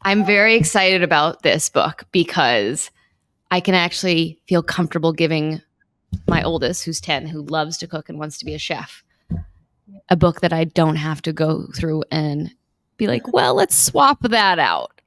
I'm very excited about this book because I can actually feel comfortable giving my oldest, who's 10, who loves to cook and wants to be a chef, a book that I don't have to go through and be like, well, let's swap that out.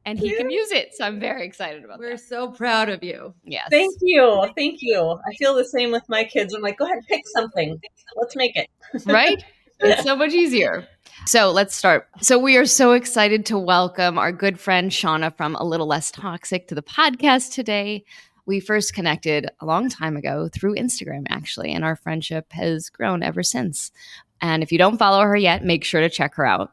And he can use it. So I'm very excited about We're that. so proud of you. Yes. Thank you. Thank you. I feel the same with my kids. I'm like, go ahead, pick something. Let's make it. Right? It's so much easier. So let's start. So we are so excited to welcome our good friend Shawna from A Little Less Toxic to the podcast today. We first connected a long time ago through Instagram, actually, and our friendship has grown ever since. And if you don't follow her yet, make sure to check her out.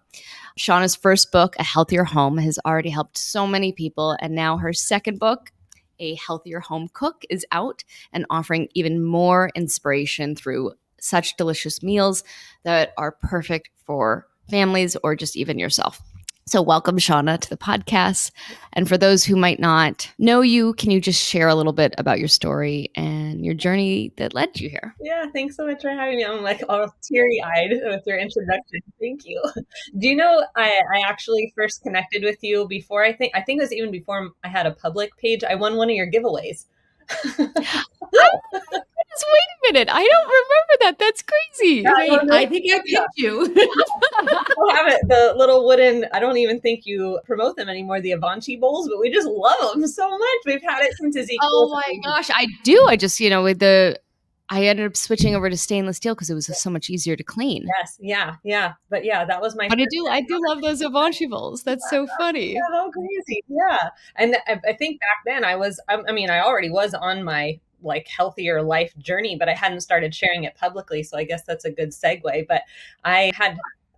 Shawna's first book, A Healthier Home, has already helped so many people. And now her second book, A Healthier Home Cook, is out and offering even more inspiration through such delicious meals that are perfect for families or just even yourself. So welcome, Shawna, to the podcast. And for those who might not know you, can you just share a little bit about your story and your journey that led you here? Yeah, thanks so much for having me. I'm like all teary-eyed with your introduction. Thank you. Do you know I actually first connected with you before I think it was even before I had a public page. I won one of your giveaways. Wait a minute. I don't remember that. That's crazy. Wait, I think I picked you. We'll have it, the little wooden, I don't even think you promote them anymore, the Avanti bowls, but we just love them so much. We've had it since Ezekiel. Oh my gosh, I do. I just, I ended up switching over to stainless steel because it was so much easier to clean. Yes, yeah. But yeah, that was my. But I do love those Avanti bowls. That's so funny. Yeah, how crazy. Yeah. And I think back then I already was on my like healthier life journey, but I hadn't started sharing it publicly. So I guess that's a good segue. But I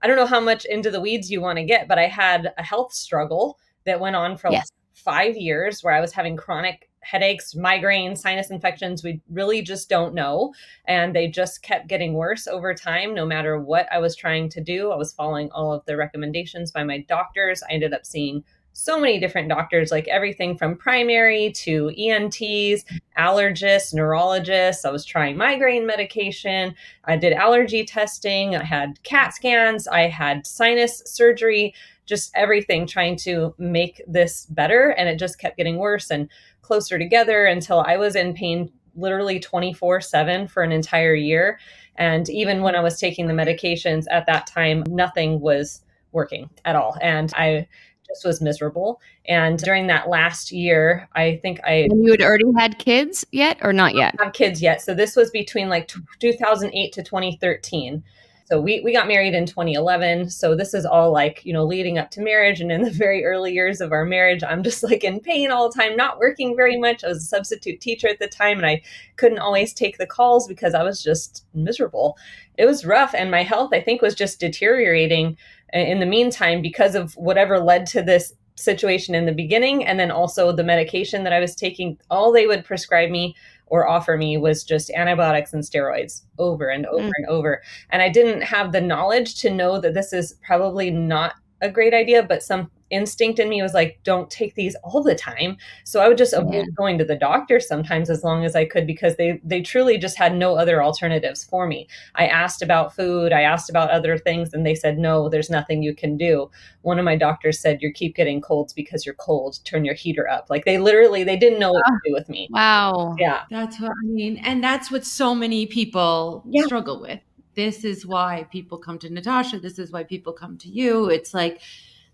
don't know how much into the weeds you want to get, but I had a health struggle that went on for like 5 years where I was having chronic headaches, migraines, sinus infections. We really just don't know. And they just kept getting worse over time, no matter what I was trying to do. I was following all of the recommendations by my doctors. I ended up seeing so many different doctors, like everything from primary to ENTs, allergists, neurologists. I was trying migraine medication. I did allergy testing. I had CAT scans. I had sinus surgery, just everything trying to make this better. And it just kept getting worse and closer together until I was in pain literally 24/7 for an entire year. And even when I was taking the medications at that time, nothing was working at all. And I just was miserable. And during that last year, I think And you had already had kids yet or not yet? I don't have kids yet. So this was between like 2008 to 2013. So we got married in 2011. So this is all like, leading up to marriage. And in the very early years of our marriage, I'm just like in pain all the time, not working very much. I was a substitute teacher at the time and I couldn't always take the calls because I was just miserable. It was rough. And my health, I think, was just deteriorating in the meantime because of whatever led to this situation in the beginning. And then also the medication that I was taking, all they would prescribe me or offer me was just antibiotics and steroids over and over and over. And I didn't have the knowledge to know that this is probably not a great idea, but some instinct in me was like, don't take these all the time. So I would just avoid going to the doctor sometimes as long as I could, because they truly just had no other alternatives for me. I asked about food, I asked about other things, and they said, no, there's nothing you can do. One of my doctors said, you keep getting colds because you're cold, turn your heater up. Like they didn't know what to do with me. Wow. Yeah. That's what I mean. And that's what so many people struggle with. This is why people come to Natasha. This is why people come to you. It's like,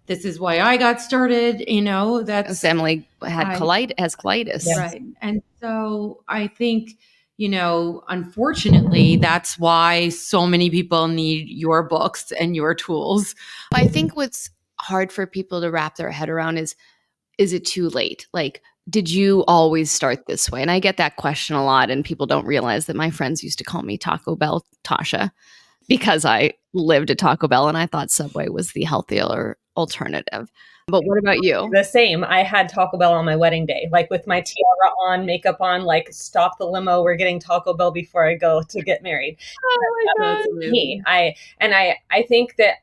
this is why I got started. That's Emily has colitis. Yes. Right. And so I think, unfortunately, that's why so many people need your books and your tools. I think what's hard for people to wrap their head around is it too late? Like, did you always start this way? And I get that question a lot, and people don't realize that my friends used to call me Taco Bell Tasha because I lived at Taco Bell and I thought Subway was the healthier alternative. But what about you? The same. I had Taco Bell on my wedding day, like with my tiara on, makeup on, like stop the limo. We're getting Taco Bell before I go to get married. Oh my God. Me. I think that,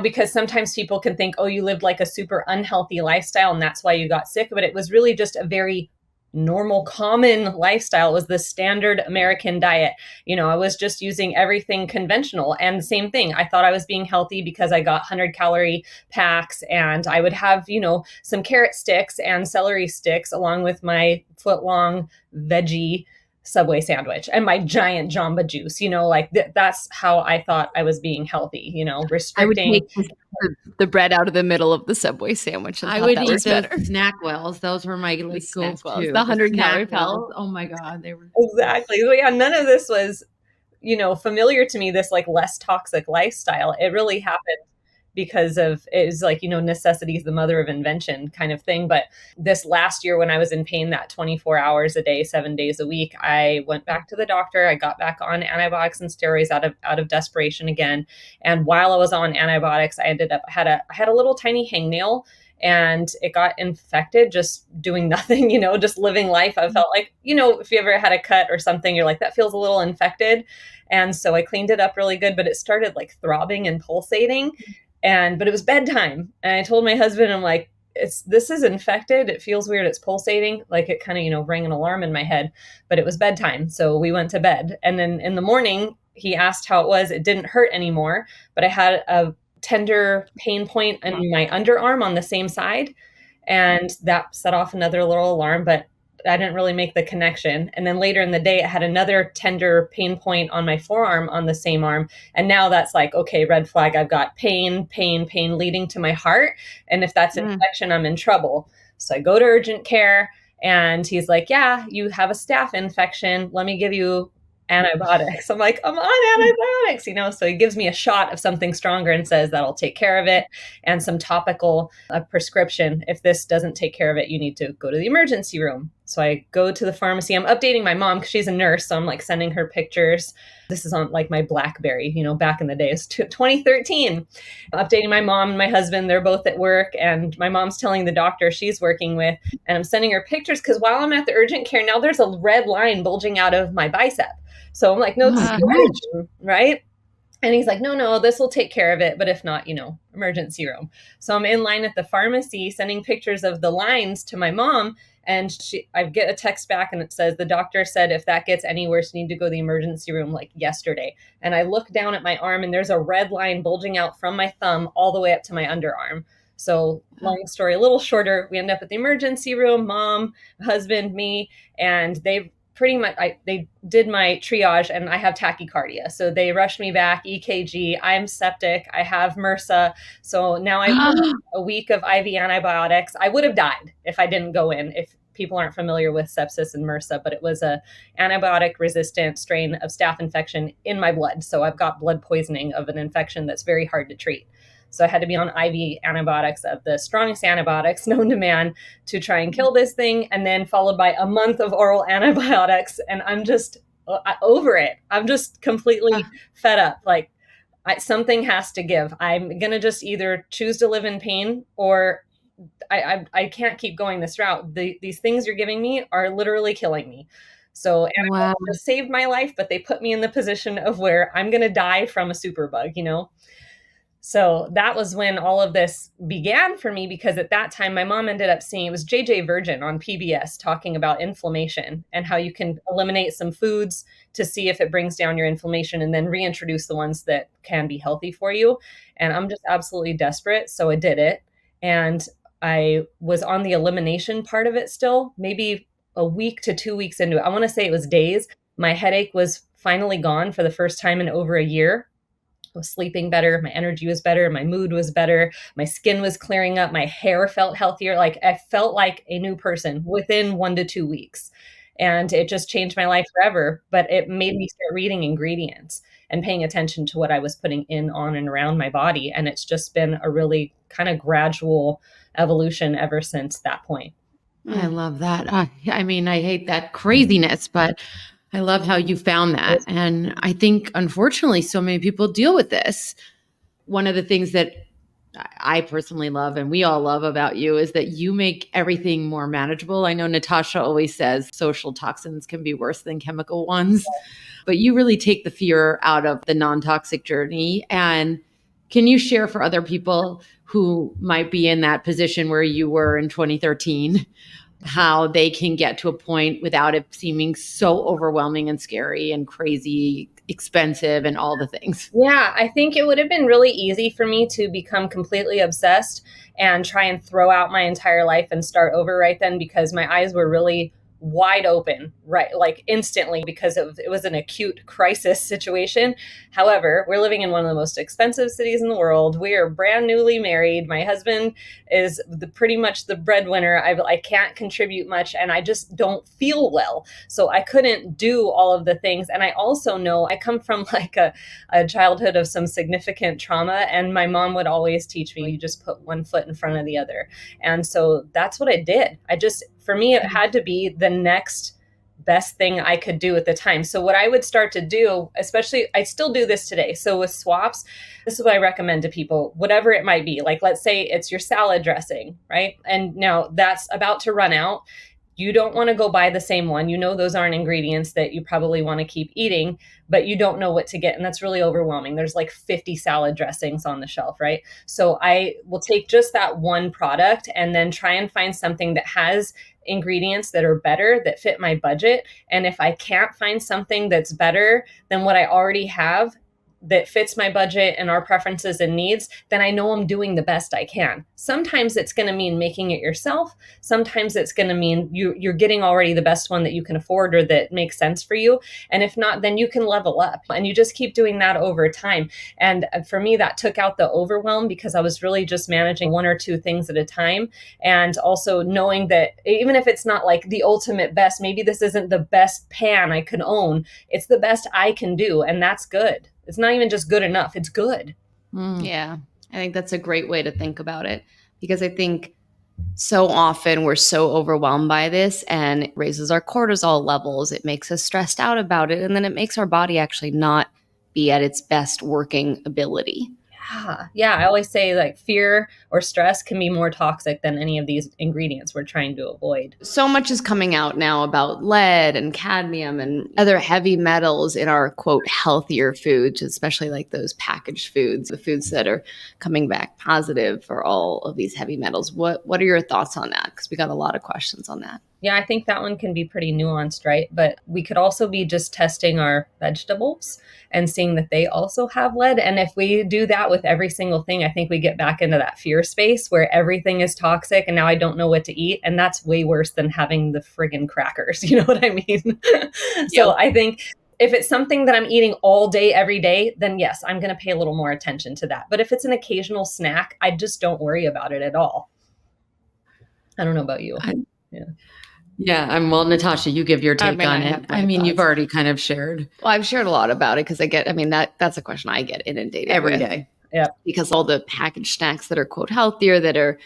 because sometimes people can think, oh, you lived like a super unhealthy lifestyle and that's why you got sick. But it was really just a very normal, common lifestyle. It was the standard American diet. I was just using everything conventional. And same thing, I thought I was being healthy because I got 100-calorie packs, and I would have, some carrot sticks and celery sticks along with my foot-long veggie Subway sandwich and my giant Jamba Juice. That's how I thought I was being healthy, I would restricting. take the bread out of the middle of the Subway sandwich and I thought would that eat was those better. snack wells. Those were my like snack go-to. wells, the 100-calorie snack wells. pelt. Oh my God, they were Exactly. So yeah, none of this was, familiar to me, this like less toxic lifestyle. It really happened because of, it was like, necessity is the mother of invention kind of thing. But this last year when I was in pain, that 24 hours a day, 7 days a week, I went back to the doctor. I got back on antibiotics and steroids out of desperation again. And while I was on antibiotics, I had a little tiny hangnail, and it got infected just doing nothing, just living life. I felt like, if you ever had a cut or something, you're like, that feels a little infected. And so I cleaned it up really good, but it started like throbbing and pulsating. But it was bedtime. And I told my husband, I'm like, this is infected. It feels weird. It's pulsating. Like it kind of, rang an alarm in my head, but it was bedtime. So we went to bed. And then in the morning, he asked how it was. It didn't hurt anymore, but I had a tender pain point in my underarm on the same side. And that set off another little alarm, but I didn't really make the connection. And then later in the day, I had another tender pain point on my forearm on the same arm. And now that's like, okay, red flag. I've got pain leading to my heart. And if that's infection, I'm in trouble. So I go to urgent care, and he's like, yeah, you have a staph infection. Let me give you antibiotics. I'm like, I'm on antibiotics, so he gives me a shot of something stronger and says that'll take care of it, and some topical prescription. If this doesn't take care of it, you need to go to the emergency room. So I go to the pharmacy. I'm updating my mom because she's a nurse, so I'm like sending her pictures. This is on like my BlackBerry, back in the days, 2013. I'm updating my mom and my husband. They're both at work, and my mom's telling the doctor she's working with, and I'm sending her pictures because while I'm at the urgent care, now there's a red line bulging out of my bicep. So I'm like, no, right? And he's like, no, this will take care of it. But if not, emergency room. So I'm in line at the pharmacy sending pictures of the lines to my mom. And I get a text back, and it says, the doctor said if that gets any worse, you need to go to the emergency room like yesterday. And I look down at my arm, and there's a red line bulging out from my thumb all the way up to my underarm. So long story, a little shorter, we end up at the emergency room, mom, husband, me, and pretty much, they did my triage, and I have tachycardia. So they rushed me back, EKG, I'm septic, I have MRSA. So now I have a week of IV antibiotics. I would have died if I didn't go in, if people aren't familiar with sepsis and MRSA, but it was a antibiotic resistant strain of staph infection in my blood. So I've got blood poisoning of an infection that's very hard to treat. So I had to be on IV antibiotics, of the strongest antibiotics known to man, to try and kill this thing, and then followed by a month of oral antibiotics. And I'm just over it. I'm just completely fed up. Like, something has to give. I'm going to just either choose to live in pain, or I can't keep going this route. These things you're giving me are literally killing me. So antibiotics saved my life, but they put me in the position of where I'm going to die from a superbug, So that was when all of this began for me, because at that time, my mom ended up seeing, it was JJ Virgin on PBS talking about inflammation and how you can eliminate some foods to see if it brings down your inflammation, and then reintroduce the ones that can be healthy for you. And I'm just absolutely desperate. So I did it. And I was on the elimination part of it still, maybe a week to 2 weeks into it. I want to say it was days. My headache was finally gone for the first time in over a year. I was sleeping better. My energy was better. My mood was better. My skin was clearing up. My hair felt healthier. Like, I felt like a new person within 1 to 2 weeks. And it just changed my life forever. But it made me start reading ingredients and paying attention to what I was putting in, on, and around my body. And it's just been a really kind of gradual evolution ever since that point. I love that. I mean, I hate that craziness, but I love how you found that. And I think, unfortunately, so many people deal with this. One of the things that I personally love, and we all love about you, is that you make everything more manageable. I know Natasha always says social toxins can be worse than chemical ones, but you really take the fear out of the non-toxic journey. And can you share for other people who might be in that position where you were in 2013, how they can get to a point without it seeming so overwhelming and scary and crazy, expensive and all the things. Yeah, I think it would have been really easy for me to become completely obsessed and try and throw out my entire life and start over right then, because my eyes were really wide open, right? Like instantly, because it was an acute crisis situation. However, we're living in one of the most expensive cities in the world. We are brand newly married. My husband is pretty much the breadwinner. I can't contribute much, and I just don't feel well. So I couldn't do all of the things. And I also know I come from like a childhood of some significant trauma, and my mom would always teach me, you just put one foot in front of the other. And so that's what I did. For me, it had to be the next best thing I could do at the time. So what I would start to do, especially, I still do this today. So with swaps, this is what I recommend to people, whatever it might be. Like, let's say it's your salad dressing, right? And now that's about to run out. You don't want to go buy the same one. You know, those aren't ingredients that you probably want to keep eating, but you don't know what to get. And that's really overwhelming. There's like 50 salad dressings on the shelf, right? So I will take just that one product and then try and find something that has ingredients that are better, that fit my budget. And if I can't find something that's better than what I already have, that fits my budget and our preferences and needs, then I know I'm doing the best I can. Sometimes it's going to mean making it yourself. Sometimes it's going to mean you're getting already the best one that you can afford or that makes sense for you. And if not, then you can level up, and you just keep doing that over time. And for me, that took out the overwhelm, because I was really just managing one or two things at a time. And also knowing that even if it's not like the ultimate best, maybe this isn't the best pan I could own, it's the best I can do. And that's good. It's not even just good enough. It's good. Yeah. I think that's a great way to think about it, because I think so often we're so overwhelmed by this, and it raises our cortisol levels. It makes us stressed out about it. And then it makes our body actually not be at its best working ability. Yeah. I always say like fear or stress can be more toxic than any of these ingredients we're trying to avoid. So much is coming out now about lead and cadmium and other heavy metals in our, quote, healthier foods, especially like those packaged foods, the foods that are coming back positive for all of these heavy metals. What are your thoughts on that? Because we got a lot of questions on that. Yeah, I think that one can be pretty nuanced, right? But we could also be just testing our vegetables and seeing that they also have lead. And if we do that with every single thing, I think we get back into that fear space where everything is toxic and now I don't know what to eat. And that's way worse than having the friggin' crackers. You know what I mean? So Yep. I think if it's something that I'm eating all day, every day, then yes, I'm going to pay a little more attention to that. But if it's an occasional snack, I just don't worry about it at all. I don't know about you. Yeah. Well, Natasha, you give your take on it. I mean, you've already kind of shared. Well, I've shared a lot about it because that's a question I get inundated every with. day. Yeah. Because all the packaged snacks that are, quote, healthier, that are,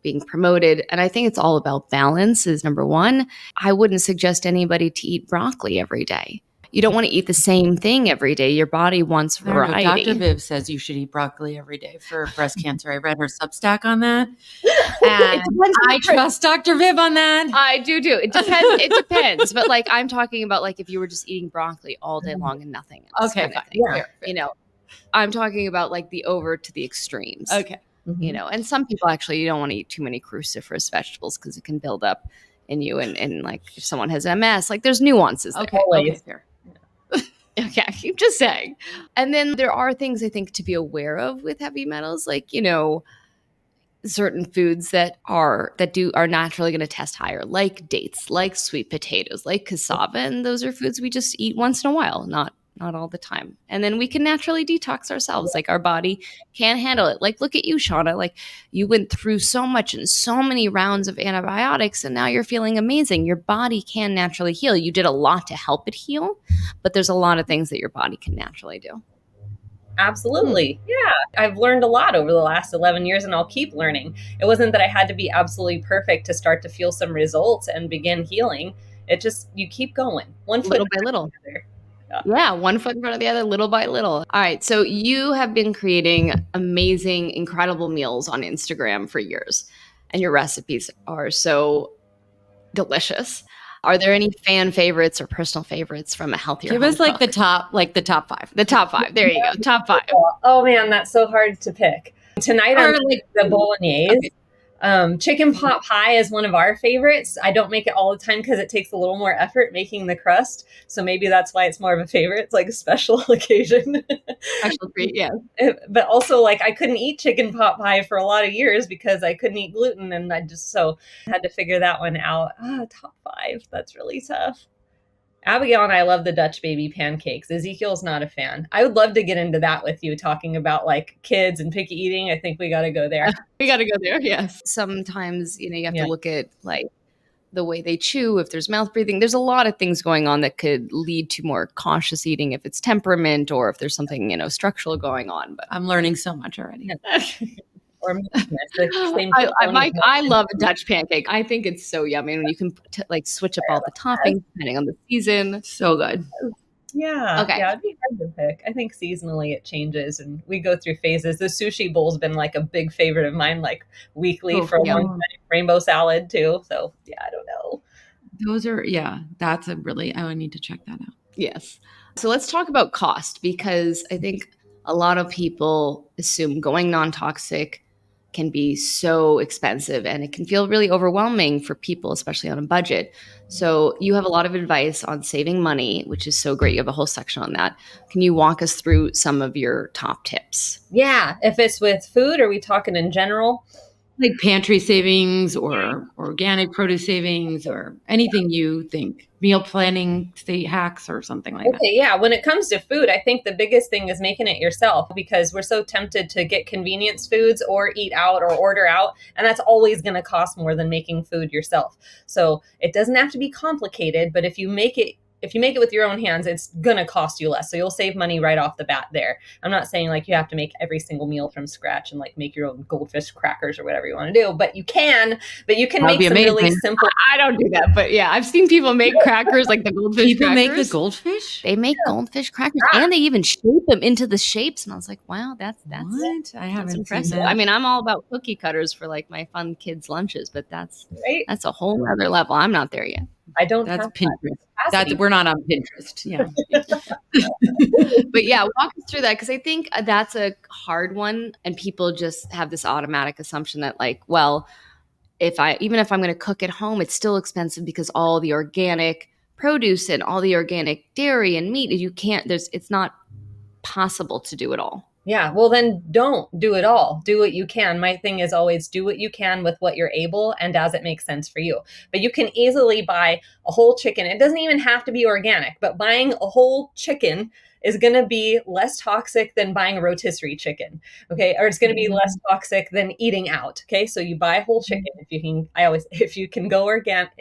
being promoted. And I think it's all about balance is number one. I wouldn't suggest anybody to eat broccoli every day. You don't want to eat the same thing every day. Your body wants variety. Dr. Viv says you should eat broccoli every day for breast cancer. I read her Substack on that. And I trust Dr. Viv on that. I do. It depends. It depends. But like, I'm talking about like if you were just eating broccoli all day long and nothing else. Okay, fine. Yeah. I'm talking about like the over to the extremes. Okay. And some people actually, you don't want to eat too many cruciferous vegetables because it can build up in you. And like if someone has MS, like there's nuances there. Okay. Fair. Okay, I'm just saying. And then there are things I think to be aware of with heavy metals, like, certain foods that are naturally going to test higher, like dates, like sweet potatoes, like cassava. And those are foods we just eat once in a while, not all the time. And then we can naturally detox ourselves. Like our body can't handle it. Like, look at you, Shawna. Like you went through so much and so many rounds of antibiotics and now you're feeling amazing. Your body can naturally heal. You did a lot to help it heal, but there's a lot of things that your body can naturally do. Absolutely. Yeah. I've learned a lot over the last 11 years and I'll keep learning. It wasn't that I had to be absolutely perfect to start to feel some results and begin healing. It just, you keep going one foot little by little. Yeah, one foot in front of the other, little by little. All right. So you have been creating amazing, incredible meals on Instagram for years, and your recipes are so delicious. Are there any fan favorites or personal favorites from a healthier Give us cook? the top 5. The top 5. There you go. Top 5. Oh man, that's so hard to pick. Tonight I'm like the bolognese. Okay. Chicken pot pie is one of our favorites. I don't make it all the time because it takes a little more effort making the crust. So maybe that's why it's more of a favorite. It's like a special occasion. Special treat, yeah. But also, like, I couldn't eat chicken pot pie for a lot of years because I couldn't eat gluten, and I had to figure that one out. Top 5. That's really tough. Abigail and I love the Dutch baby pancakes. Ezekiel's not a fan. I would love to get into that with you, talking about like kids and picky eating. I think we got to go there. We got to go there. Yes. Sometimes, you have to look at like the way they chew, if there's mouth breathing. There's a lot of things going on that could lead to more cautious eating if it's temperament or if there's something, structural going on. But I'm learning so much already. Or I love a Dutch pancake. I think it's so yummy when you can switch up all the toppings depending on the season. So good. Yeah. Okay. Yeah, it'd be hard to pick. I think seasonally it changes and we go through phases. The sushi bowl's been like a big favorite of mine, like weekly for a long time. Rainbow salad too. So yeah, I don't know. Those are, that's I need to check that out. Yes. So let's talk about cost, because I think a lot of people assume going non-toxic can be so expensive and it can feel really overwhelming for people, especially on a budget. So you have a lot of advice on saving money, which is so great. You have a whole section on that. Can you walk us through some of your top tips? Yeah. If it's with food, are we talking in general? Like pantry savings or organic produce savings or anything you think, meal planning hacks or something like that. Yeah. When it comes to food, I think the biggest thing is making it yourself, because we're so tempted to get convenience foods or eat out or order out. And that's always going to cost more than making food yourself. So it doesn't have to be complicated, but if you make it with your own hands, it's going to cost you less. So you'll save money right off the bat there. I'm not saying like you have to make every single meal from scratch and like make your own goldfish crackers or whatever you want to do, but you can make some really simple. I don't do that, but yeah, I've seen people make crackers like the goldfish crackers. People make the goldfish? They make goldfish crackers and they even shape them into the shapes. And I was like, wow, that's impressive. I mean, I'm all about cookie cutters for like my fun kids' lunches, but that's a whole other level. I'm not there yet. I don't That's have Pinterest. We're not on Pinterest. Yeah. But yeah, walk us through that, because I think that's a hard one. And people just have this automatic assumption that like, well, even if I'm going to cook at home, it's still expensive because all the organic produce and all the organic dairy and meat, it's not possible to do it all. Yeah. Well, then don't do it all. Do what you can. My thing is always do what you can with what you're able and as it makes sense for you. But you can easily buy a whole chicken. It doesn't even have to be organic, but buying a whole chicken is going to be less toxic than buying a rotisserie chicken. Okay. Or it's going to be less toxic than eating out. Okay. So you buy a whole chicken. If you can go organic,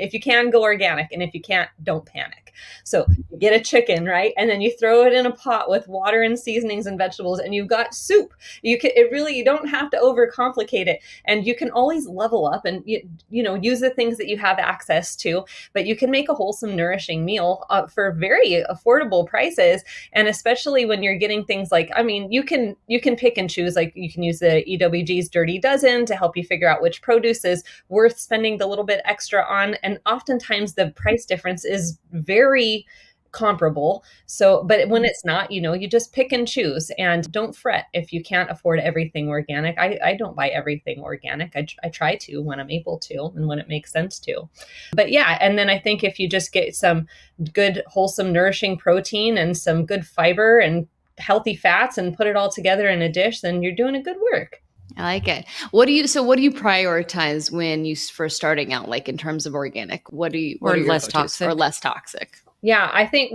and if you can't, don't panic. So you get a chicken, right? And then you throw it in a pot with water and seasonings and vegetables, and you've got soup. You don't have to overcomplicate it. And you can always level up and, use the things that you have access to, but you can make a wholesome, nourishing meal for very affordable prices. And especially when you're getting things like, I mean, you can pick and choose, like you can use the EWG's Dirty Dozen to help you figure out which produce is worth spending the little bit extra on. And oftentimes the price difference is very comparable. So, but when it's not, you just pick and choose and don't fret if you can't afford everything organic. I don't buy everything organic. I try to when I'm able to and when it makes sense to. But yeah, and then I think if you just get some good, wholesome, nourishing protein and some good fiber and healthy fats and put it all together in a dish, then you're doing a good work. I like it. What do you prioritize when you first starting out, like in terms of organic? What are less toxic? Or less toxic? Yeah, I think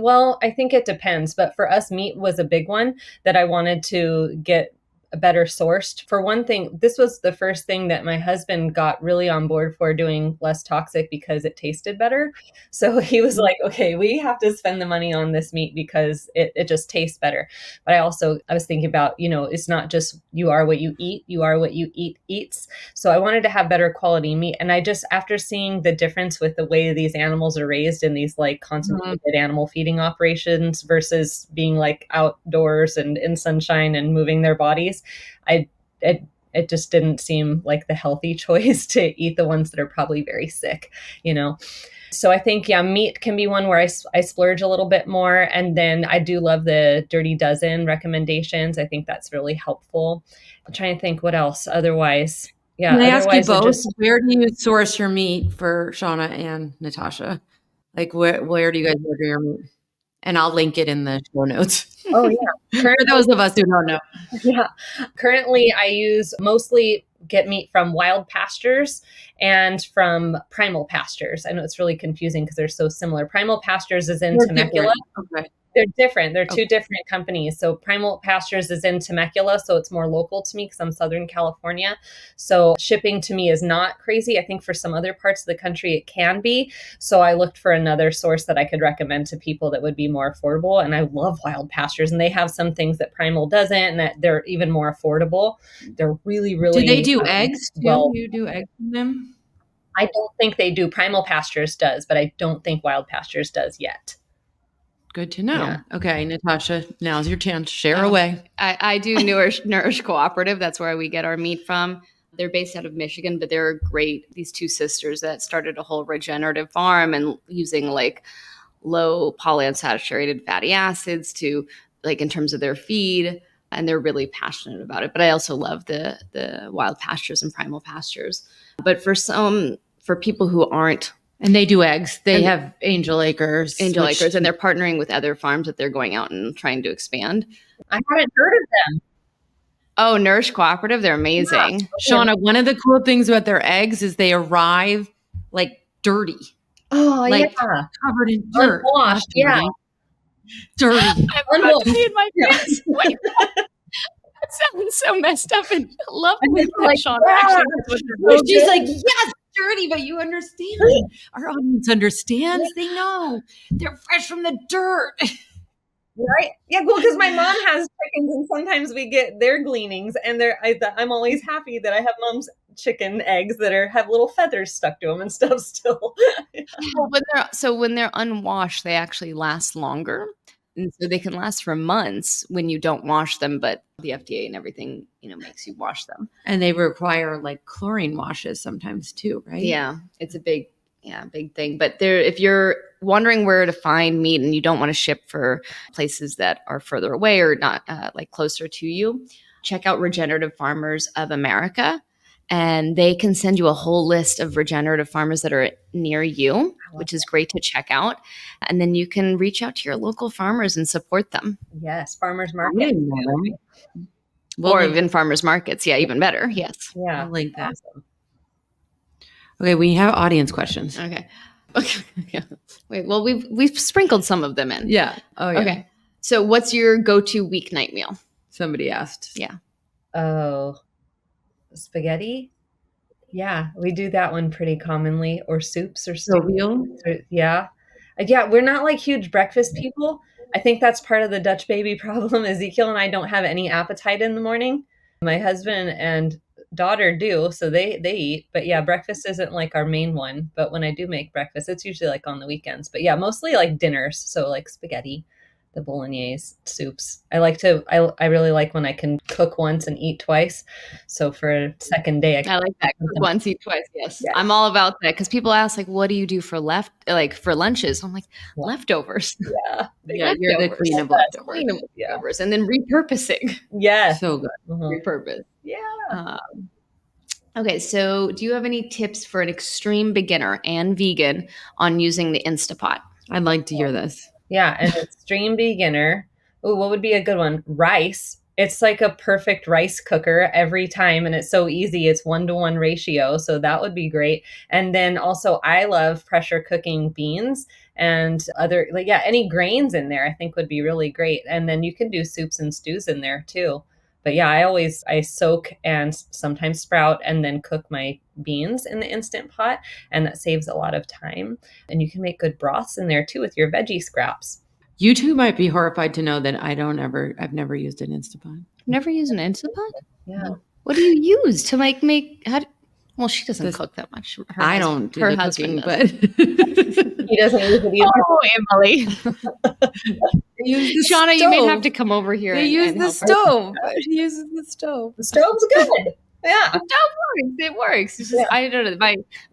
it depends. But for us, meat was a big one that I wanted to get better sourced. For one thing, this was the first thing that my husband got really on board for, doing less toxic, because it tasted better. So he was like, okay, we have to spend the money on this meat because it just tastes better. But I was thinking about, it's not just you are what you eat eats. So I wanted to have better quality meat. And I just, after seeing the difference with the way these animals are raised in these like concentrated animal feeding operations versus being like outdoors and in sunshine and moving their bodies, it just didn't seem like the healthy choice to eat the ones that are probably very sick, So I think, meat can be one where I splurge a little bit more. And then I do love the Dirty Dozen recommendations. I think that's really helpful. I'm trying to think what else. Otherwise, Yeah. Can I ask you Otherwise, both? Where do you source your meat for Shawna and Natasha? Like, where do you guys order your meat? And I'll link it in the show notes. Oh, yeah. For those of us who don't know. Yeah. Currently, I use mostly get meat from Wild Pastures and from Primal Pastures. I know it's really confusing because they're so similar. Primal Pastures is in Temecula. Okay. They're different. They're two different companies. So Primal Pastures is in Temecula, so it's more local to me because I'm Southern California. So shipping to me is not crazy. I think for some other parts of the country it can be. So I looked for another source that I could recommend to people that would be more affordable. And I love Wild Pastures, and they have some things that Primal doesn't, and that they're even more affordable. They're really, really. Do they do eggs too? Well, You do eggs from them? I don't think they do. Primal Pastures does, but I don't think Wild Pastures does yet. Good to know. Yeah. Okay, Natasha, now's your chance. Share away. I do Nourish Cooperative. That's where we get our meat from. They're based out of Michigan, but they're great. These two sisters that started a whole regenerative farm and using like low polyunsaturated fatty acids to like in terms of their feed. And they're really passionate about it. But I also love the Wild Pastures and Primal Pastures. But for people who aren't. And they do eggs. They have Angel Acres. And they're partnering with other farms that they're going out and trying to expand. I haven't heard of them. Oh, Nourish Cooperative. They're amazing. Yeah. Shawna, one of the cool things about their eggs is they arrive like dirty. Oh, like, yeah. Covered in dirt. Unwashed, yeah. Dirty. I'm about to pee in my pants. Wait, that sounds so messed up. And I love like Shawna. Yeah. She's like, yes, dirty, but you understand. Our audience understands. They know. They're fresh from the dirt. Right? Yeah, well, because my mom has chickens, and sometimes we get their gleanings, and I'm always happy that I have mom's chicken eggs that have little feathers stuck to them and stuff still. Well, when they're unwashed, they actually last longer. And so they can last for months when you don't wash them, but the FDA and everything, makes you wash them. And they require like chlorine washes sometimes too, right? Yeah, it's a big thing. But if you're wondering where to find meat and you don't want to ship for places that are further away or not like closer to you, check out Regenerative Farmers of America. And they can send you a whole list of regenerative farmers that are near you, which is great to check out. And then you can reach out to your local farmers and support them. Yes, farmers market. Or even farmers markets. Yeah, even better. Yes. Yeah. I like that. Awesome. Okay, we have audience questions. Okay. Yeah. Wait, well, we've sprinkled some of them in. Yeah. Oh, yeah. Okay. So what's your go-to weeknight meal? Somebody asked. Yeah. Oh, spaghetti? Yeah, we do that one pretty commonly, or soups or stew. Yeah. Yeah, we're not like huge breakfast people. I think that's part of the Dutch baby problem. Ezekiel and I don't have any appetite in the morning. My husband and daughter do, so they eat. But yeah, breakfast isn't like our main one. But when I do make breakfast, it's usually like on the weekends. But yeah, mostly like dinners. So like spaghetti, the bolognese, soups. I really like when I can cook once and eat twice. So for a second day, I like that. Cook once, eat twice. Yes. Yeah. I'm all about that because people ask like, what do you do for lunches? I'm like, leftovers. Yeah. Yeah, you're the queen of leftovers. And then repurposing. Yeah. So good. Repurpose. Yeah. Okay. So do you have any tips for an extreme beginner and vegan on using the Instapot? I'd like to hear this. Yeah, an extreme beginner. Ooh, what would be a good one? Rice. It's like a perfect rice cooker every time, and it's so easy. It's 1-to-1 ratio, so that would be great. And then also, I love pressure cooking beans and other any grains in there. I think would be really great. And then you can do soups and stews in there too. But yeah, I soak and sometimes sprout and then cook my beans in the Instant Pot, and that saves a lot of time. And you can make good broths in there too with your veggie scraps. You two might be horrified to know that I've never used an Instant Pot. Never used an Instant Pot? Yeah. What do you use to make? Well, she doesn't cook that much. I don't do her husband, cooking, but he doesn't use it either. Oh, Emily. Shawna, you may have to come over here. They use the stove. She uses the stove. The stove's good. Yeah. It works. It's just, I don't know.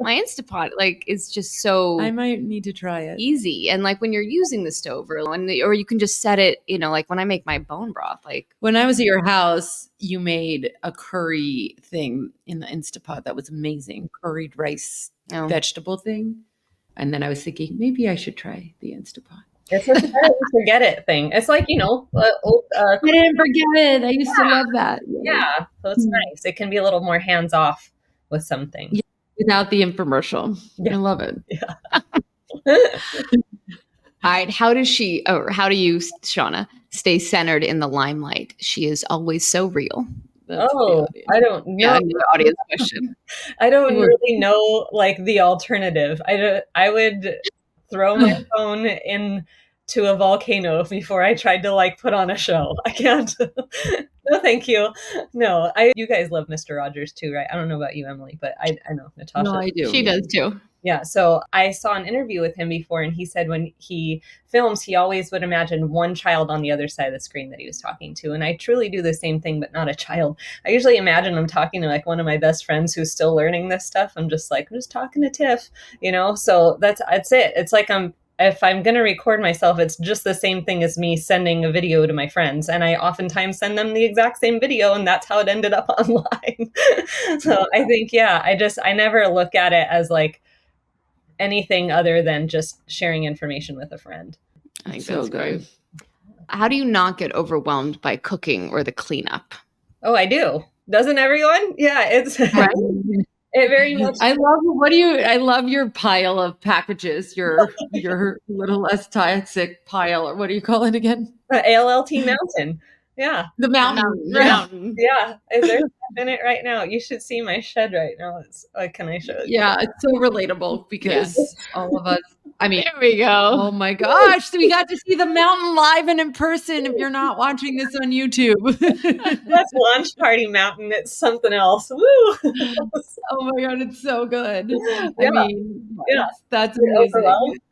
My Instapot, like, is just so I might need to try it. easy. And like when you're using the stove or you can just set it, like when I make my bone broth, like When I was at your house, you made a curry thing in the Instapot that was amazing. Curried rice vegetable thing. And then I was thinking, maybe I should try the Instapot. It's a set it and forget it thing. It's like, old, I didn't forget it. I used to love that. yeah. So it's nice. It can be a little more hands off with something. Yeah, without the infomercial. Yeah. I love it. Yeah. all right, how do you, Shawna, stay centered in the limelight? She is always so real. That's I don't know. Yeah, the audience question. I don't really know like the alternative. I would throw my phone into a volcano before I tried to like put on a show. I can't. No, thank you. No, you guys love Mr. Rogers too, right? I don't know about you, Emily, but I know Natasha. No, I do. She does too. Yeah. So I saw an interview with him before, and he said when he films, he always would imagine one child on the other side of the screen that he was talking to. And I truly do the same thing, but not a child. I usually imagine I'm talking to like one of my best friends who's still learning this stuff. I'm just talking to Tiff, So that's it. It's like if I'm going to record myself, it's just the same thing as me sending a video to my friends. And I oftentimes send them the exact same video, and that's how it ended up online. So I think, I never look at it as like anything other than just sharing information with a friend. I think that's good. How do you not get overwhelmed by cooking or the cleanup? Oh, I do. Doesn't everyone? Yeah, it's right. It very much. I love your pile of packages, your little less toxic pile, or what do you call it again? ALLT mountain. Yeah. The mountain. Yeah. There's in it right now. You should see my shed right now. It's can I show it? Yeah, it's so relatable because all of us, there we go. Oh my gosh. So we got to see the mountain live and in person if you're not watching this on YouTube. That's Launch Party Mountain. It's something else. Woo! Oh my God, it's so good. That's amazing.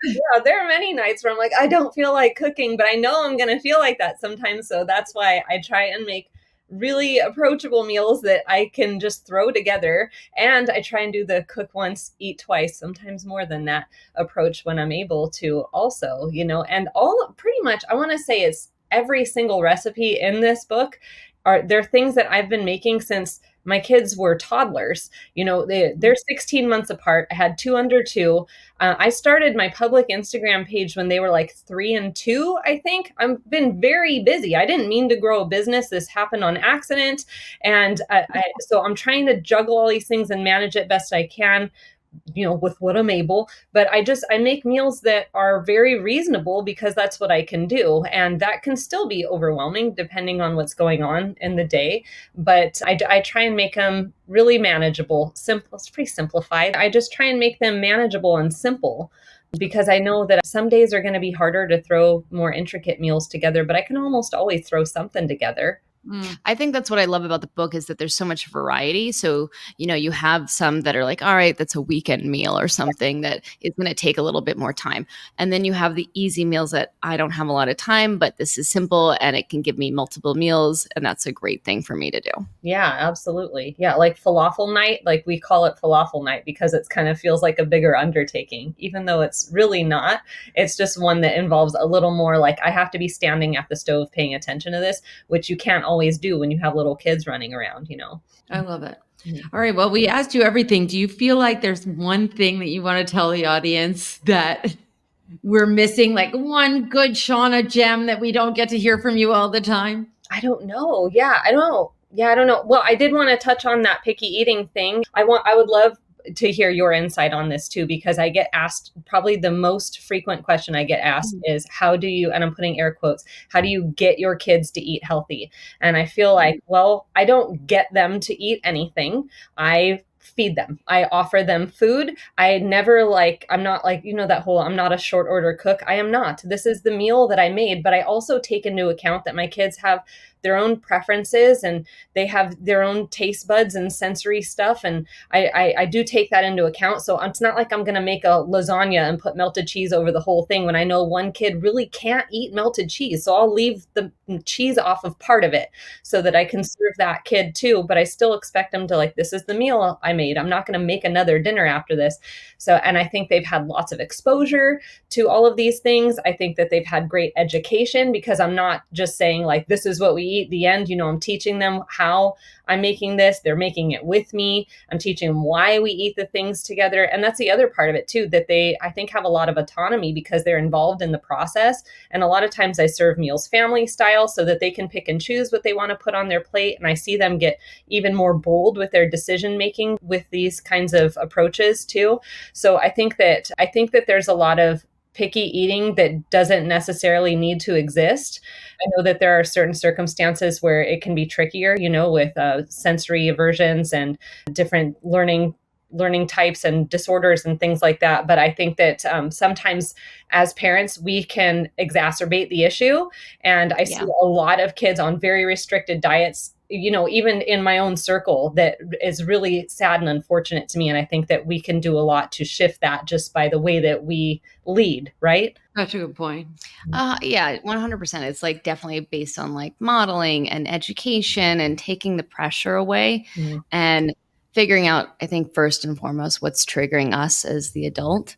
Yeah, there are many nights where I'm like, I don't feel like cooking, but I know I'm going to feel like that sometimes. So that's why I try and make really approachable meals that I can just throw together. And I try and do the cook once, eat twice, sometimes more than that approach when I'm able to also, and all pretty much, I want to say it's every single recipe in this book they're things that I've been making since my kids were toddlers. They're 16 months apart. I had 2 under 2. I started my public Instagram page when they were like 3 and 2, I think. I've been very busy. I didn't mean to grow a business. This happened on accident. And so I'm trying to juggle all these things and manage it best I can, with what I'm able, but I make meals that are very reasonable because that's what I can do. And that can still be overwhelming depending on what's going on in the day. But I try and make them really manageable. Simple. It's pretty simplified. I just try and make them manageable and simple because I know that some days are going to be harder to throw more intricate meals together, but I can almost always throw something together. I think that's what I love about the book is that there's so much variety. So, you have some that are like, all right, that's a weekend meal or something that is going to take a little bit more time. And then you have the easy meals that I don't have a lot of time, but this is simple and it can give me multiple meals. And that's a great thing for me to do. Yeah, absolutely. Yeah. Like falafel night, like we call it falafel night because it kind of feels like a bigger undertaking, even though it's really not. It's just one that involves a little more like I have to be standing at the stove paying attention to this, which you can't always do when you have little kids running around, I love it. All right. Well, we asked you everything. Do you feel like there's one thing that you want to tell the audience that we're missing, like one good Shawna gem that we don't get to hear from you all the time? I don't know. Yeah, I don't know. Well, I did want to touch on that picky eating thing. I would love to hear your insight on this too, because I get asked probably the most frequent question I get asked is how do you, and I'm putting air quotes, how do you get your kids to eat healthy? And I feel like, well, I don't get them to eat anything. I feed them. I offer them food. I never I'm not like, that whole, I'm not a short order cook. I am not. This is the meal that I made, but I also take into account that my kids have their own preferences and they have their own taste buds and sensory stuff. And I do take that into account. So it's not like I'm going to make a lasagna and put melted cheese over the whole thing when I know one kid really can't eat melted cheese. So I'll leave the cheese off of part of it so that I can serve that kid too. But I still expect them to, like, this is the meal I made. I'm not going to make another dinner after this. So, and I think they've had lots of exposure to all of these things. I think that they've had great education because I'm not just saying like, this is what we eat, the end. I'm teaching them how I'm making this. They're making it with me. I'm teaching them why we eat the things together. And that's the other part of it too, that they, I think, have a lot of autonomy because they're involved in the process. And a lot of times I serve meals family style so that they can pick and choose what they want to put on their plate. And I see them get even more bold with their decision making with these kinds of approaches too. So I think that there's a lot of picky eating that doesn't necessarily need to exist. I know that there are certain circumstances where it can be trickier, with sensory aversions and different learning types and disorders and things like that. But I think that sometimes as parents, we can exacerbate the issue. And I see a lot of kids on very restricted diets, even in my own circle, that is really sad and unfortunate to me. And I think that we can do a lot to shift that just by the way that we lead, right? That's a good point. Yeah, 100%. It's like definitely based on like modeling and education and taking the pressure away and figuring out, I think, first and foremost, what's triggering us as the adult.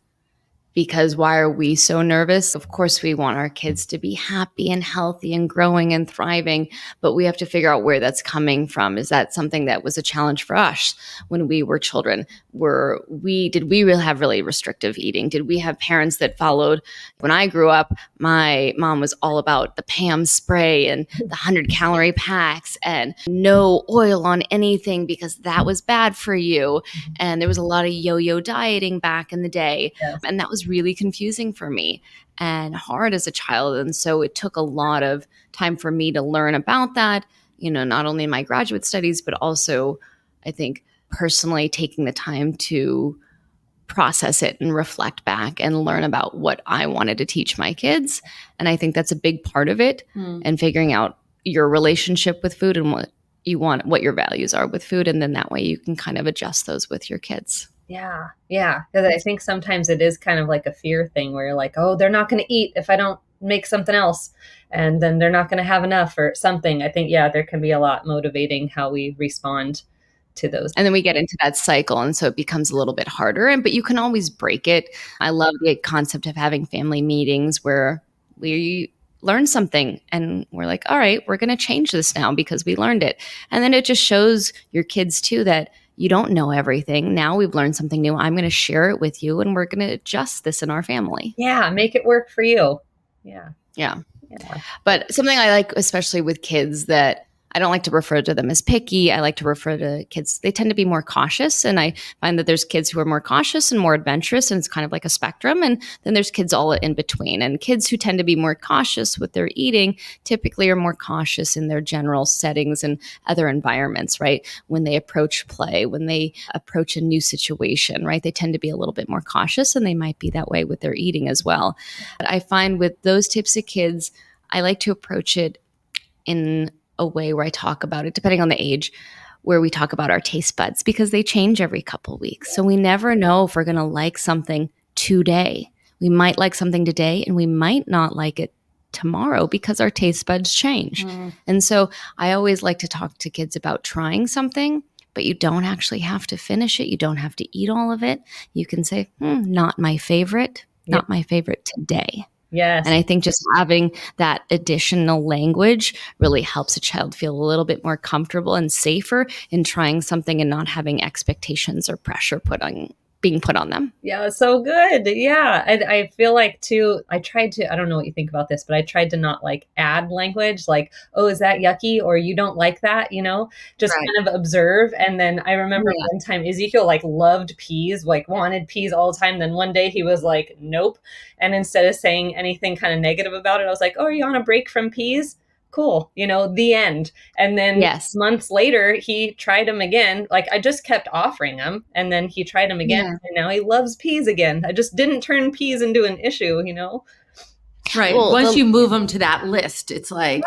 Because why are we so nervous? Of course, we want our kids to be happy and healthy and growing and thriving, but we have to figure out where that's coming from. Is that something that was a challenge for us when we were children? Did we really have really restrictive eating? Did we have parents that followed? When I grew up, my mom was all about the Pam spray and the 100-calorie packs and no oil on anything because that was bad for you. And there was a lot of yo-yo dieting back in the day. Yes. And that was really confusing for me and hard as a child. And so it took a lot of time for me to learn about that, not only in my graduate studies, but also I think personally taking the time to process it and reflect back and learn about what I wanted to teach my kids. And I think that's a big part of it, and figuring out your relationship with food and what you want, what your values are with food. And then that way you can kind of adjust those with your kids. Yeah. Because I think sometimes it is kind of like a fear thing where you're like, oh, they're not going to eat if I don't make something else. And then they're not going to have enough or something. I think, there can be a lot motivating how we respond to those. And then we get into that cycle. And so it becomes a little bit harder, but you can always break it. I love the concept of having family meetings where we learn something and we're like, all right, we're going to change this now because we learned it. And then it just shows your kids too that you don't know everything. Now we've learned something new. I'm going to share it with you and we're going to adjust this in our family. Yeah. Make it work for you. Yeah. But something I like, especially with kids, that I don't like to refer to them as picky. I like to refer to kids. They tend to be more cautious. And I find that there's kids who are more cautious and more adventurous. And it's kind of like a spectrum. And then there's kids all in between. And kids who tend to be more cautious with their eating typically are more cautious in their general settings and other environments, right? When they approach play, when they approach a new situation, right? They tend to be a little bit more cautious, and they might be that way with their eating as well. But I find with those types of kids, I like to approach it in a way where I talk about it, depending on the age, where we talk about our taste buds, because they change every couple of weeks. So we never know if we're going to like something today. We might like something today and we might not like it tomorrow because our taste buds change. And so I always like to talk to kids about trying something, but you don't actually have to finish it. You don't have to eat all of it. You can say, not my favorite, not my favorite today. Yes. And I think just having that additional language really helps a child feel a little bit more comfortable and safer in trying something and not having expectations or pressure being put on them. Yeah, so good. Yeah. I feel like too, I don't know what you think about this, but I tried to not like add language like, oh, is that yucky? Or you don't like that, just kind of observe. And then I remember one time Ezekiel like loved peas, like wanted peas all the time. Then one day he was like, nope. And instead of saying anything kind of negative about it, I was like, oh, are you on a break from peas? Cool. The end. And then months later, he tried them again. Like I just kept offering them, and then he tried them again. And now he loves peas again. I just didn't turn peas into an issue, Right. Well, once you move them to that list, it's like,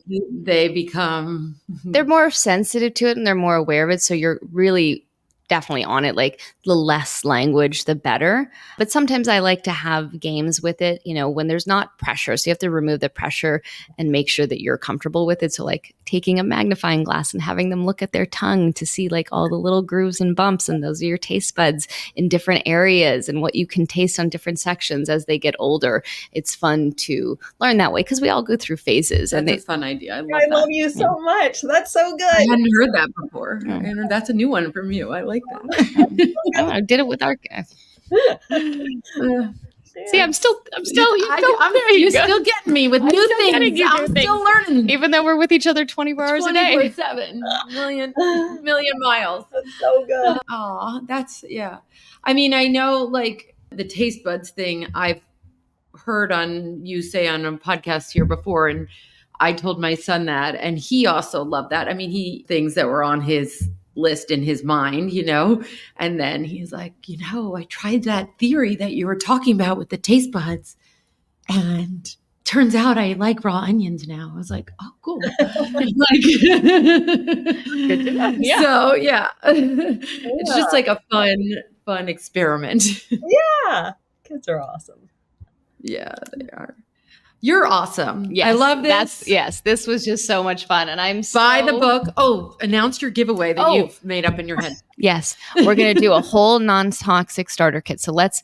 they become they're more sensitive to it and they're more aware of it. So you're really definitely on it. Like the less language, the better. But sometimes I like to have games with it, when there's not pressure. So you have to remove the pressure and make sure that you're comfortable with it. So like taking a magnifying glass and having them look at their tongue to see like all the little grooves and bumps, and those are your taste buds in different areas and what you can taste on different sections as they get older. It's fun to learn that way because we all go through phases. That's a fun idea. I love you so much. That's so good. I hadn't heard that before. And that's a new one from you. I like that. I did it with our guys. See, I'm still. You're still getting me with new things. I'm still learning, even though we're with each other 24 hours a day, 24/7, million miles. That's so good. Yeah. I mean, I know like the taste buds thing. I've heard you say on a podcast here before, and I told my son that, and he also loved that. I mean, things that were on his list in his mind, and then he's like, I tried that theory that you were talking about with the taste buds, and turns out I like raw onions now. I was like, oh, cool. Like, good to know. Yeah. So it's just like a fun experiment. Yeah, kids are awesome. Yeah, they are. You're awesome. Yes, I love this. This was just so much fun. And I'm Buy the book. Oh, announce your giveaway that you've made up in your head. Yes. We're going to do a whole non-toxic starter kit. So let's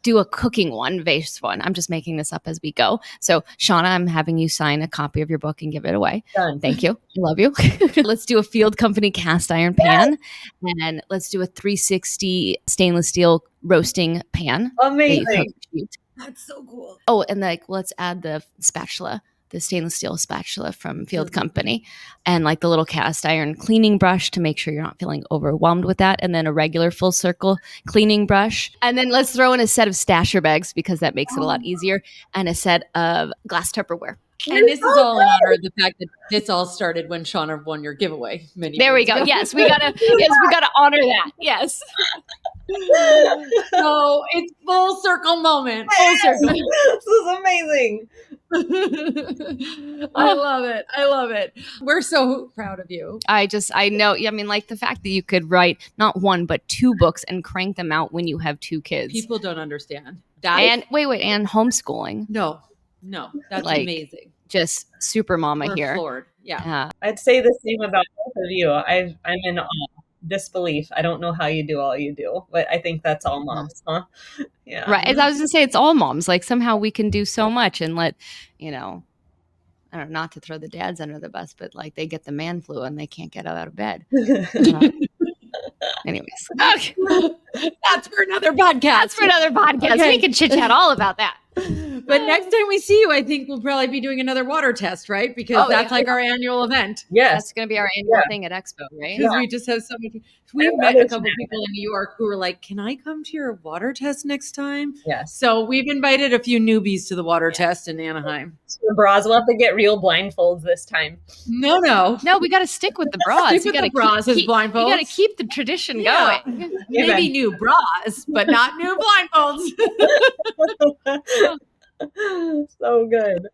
do a cooking one, vase one. I'm just making this up as we go. So Shawna, I'm having you sign a copy of your book and give it away. Done. Thank you. I love you. Let's do a Field Company cast iron pan. And let's do a 360 stainless steel roasting pan. Amazing. That's so cool. Oh, and let's add the spatula, the stainless steel spatula from Field Company, and like the little cast iron cleaning brush to make sure you're not feeling overwhelmed with that. And then a regular full circle cleaning brush. And then let's throw in a set of stasher bags because that makes it a lot easier, and a set of glass Tupperware. And this is all in honor of the fact that this all started when Shawna won your giveaway. There we go. Yes, we gotta honor that. Yes. So it's full circle moment. Full circle. This is amazing. I love it. We're so proud of you. I know. I mean, like the fact that you could write not one, but 2 books and crank them out when you have 2 kids. People don't understand that. And and homeschooling. No, that's like, amazing. Just super mama We're here. Floored. Yeah. I'd say the same about both of you. I'm in awe. Disbelief. I don't know how you do all you do, but I think that's all moms, huh? Yeah. Right. As I was gonna say, it's all moms. Like somehow we can do so much and let, I don't know, not to throw the dads under the bus, but like they get the man flu and they can't get out of bed. Anyways. That's for another podcast. Okay. We can chit chat all about that. But next time we see you, I think we'll probably be doing another water test, right? Because that's like our annual event. Yes. That's going to be our annual thing at Expo, right? Because we just have so many. We've met a couple people in New York who were like, can I come to your water test next time? Yes. So we've invited a few newbies to the water test in Anaheim. So the bras will have to get real blindfolds this time. No, we got to stick with the bras. You got to bras as blindfolds. You got to keep the tradition going. Maybe new bras, but not new blindfolds. So good.